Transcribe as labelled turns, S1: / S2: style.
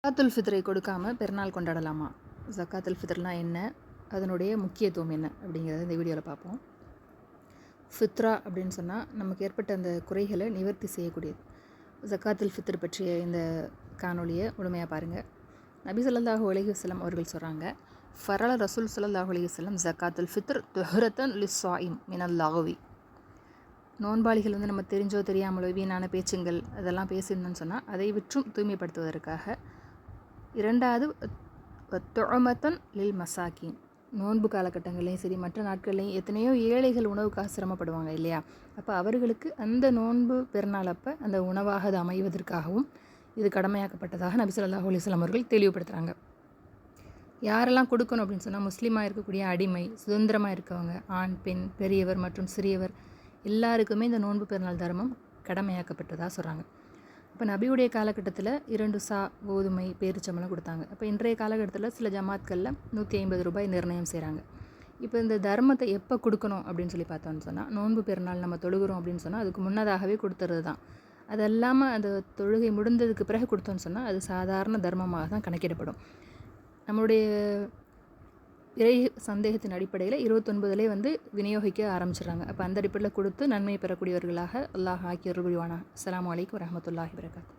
S1: ஜக்காத்துல் ஃபித்ரை கொடுக்காம பெருநாள் கொண்டாடலாமா? ஜக்காத்துல் ஃபித்ர்னால் என்ன, அதனுடைய முக்கியத்துவம் என்ன அப்படிங்கிறத இந்த வீடியோவில் பார்ப்போம். ஃபித்ரா அப்படின்னு சொன்னால் நமக்கு ஏற்பட்ட அந்த குறைகளை நிவர்த்தி செய்யக்கூடியது. ஜக்காத்துல் ஃபித்ர் பற்றிய இந்த காணொலியை முழுமையாக பாருங்கள். நபி ஸல்லல்லாஹு அலைஹி வஸல்லம் அவர்கள் சொல்கிறாங்க, ஃபரல ரசூல் ஸல்லல்லாஹு அலைஹி வஸல்லம் ஜக்காத்துல் ஃபித்ர் துஹ்ரத்தன் லிஸ்ஸாயிம் மினல் லஹவி. நோன்பாளிகள் நம்ம தெரிஞ்சோ தெரியாமலோ வீணான பேச்சுங்கள் அதெல்லாம் பேசியிருந்தோன்னு சொன்னால் அதை விற்றும் தூய்மைப்படுத்துவதற்காக. இரண்டாவது துஅமத்தன் லில் மசாக்கின். நோன்பு காலகட்டங்கள்லையும் சரி மற்ற நாட்கள்லையும் எத்தனையோ ஏழைகள் உணவுக்காக சிரமப்படுவாங்க இல்லையா? அப்போ அவர்களுக்கு அந்த நோன்பு பெருநாள் அப்போ அந்த உணவாக அது அமைவதற்காகவும் இது கடமையாக்கப்பட்டதாக நபி ஸல்லல்லாஹு அலைஹி வஸல்லம் அவர்கள் தெளிவுபடுத்துகிறாங்க. யாரெல்லாம் கொடுக்கணும் அப்படின்னு சொன்னால், முஸ்லீமாக இருக்கக்கூடிய அடிமை, சுதந்திரமாக இருக்கவங்க, ஆண் பெண், பெரியவர் மற்றும் சிறியவர் எல்லாருக்குமே இந்த நோன்பு பெருநாள் தர்மம் கடமையாக்கப்பட்டதாக சொல்கிறாங்க. இப்போ நபியுடைய காலகட்டத்தில் 2 சா கோதுமை பேரிச்சம்பழம் கொடுத்தாங்க. அப்போ இன்றைய காலகட்டத்தில் சில ஜமாத்களில் 150 ரூபாய் நிர்ணயம் செய்கிறாங்க. இப்போ இந்த தர்மத்தை எப்போ கொடுக்கணும் அப்படின்னு சொல்லி பார்த்தோன்னு சொன்னால், நோன்பு பெருநாள் நம்ம தொழுகிறோம் அப்படின்னு சொன்னால் அதுக்கு முன்னதாகவே கொடுத்துறது தான். அது இல்லாமல் அந்த தொழுகை முடிந்ததுக்கு பிறகு கொடுத்தோன்னு சொன்னால் அது சாதாரண தர்மமாக தான் கணக்கிடப்படும். நம்மளுடைய இறை சந்தேகத்தின் அடிப்படையில் 29 விநியோகிக்க ஆரம்பிச்சிடுறாங்க. அப்போ அந்த அடிப்படையில் கொடுத்து நன்மை பெறக்கூடியவர்களாக அல்லாஹ் ஆக்கி அருள் புரிவானாக. அஸ்ஸலாமு அலைக்கும் வரஹ்மத்துல்லாஹி வபரகாத்துஹு.